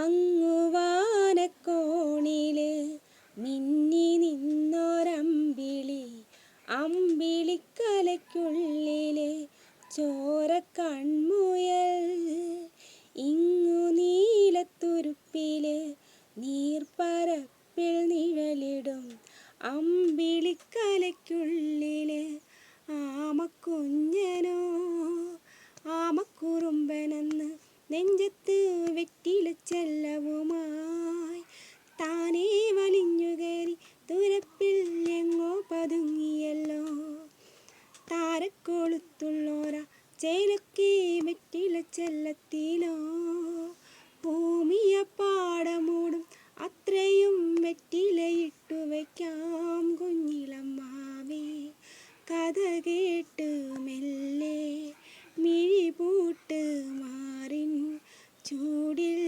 അങ്ങുവാനക്കോണില് മിന്നി നിന്നൊരമ്പിളി, അമ്പിളിക്കലയ്ക്കുള്ളില് ചോര കൺമുയൽ. ഇങ്ങു നീലത്തുരുപ്പില് നീർപ്പരപ്പിൽ നിഴലിടും അമ്പിളിക്കലയ്ക്കുള്ളില് ആമക്കുഞ്ഞനോ ആമക്കുറുമ്പനെന്ന് നെഞ്ചത്ത് വെറ്റിലച്ചെല്ലവുമായി താനേ വലിഞ്ഞുകയറി തുരപ്പിൽ എങ്ങോ പതുങ്ങിയല്ലോ. താരക്കൊളുത്തുള്ളോര ചേലൊക്കെ വെറ്റിലച്ചെല്ലത്തിലോ, ഭൂമിയപ്പാടമൂടും അത്രയും വെറ്റിലയിട്ടു വയ്ക്കാം കുഞ്ഞിളമ്മാവേ. കഥ കേട്ട് മെല്ലെ മിഴിപൂട്ട് മാറിൻ ചൂടിൽ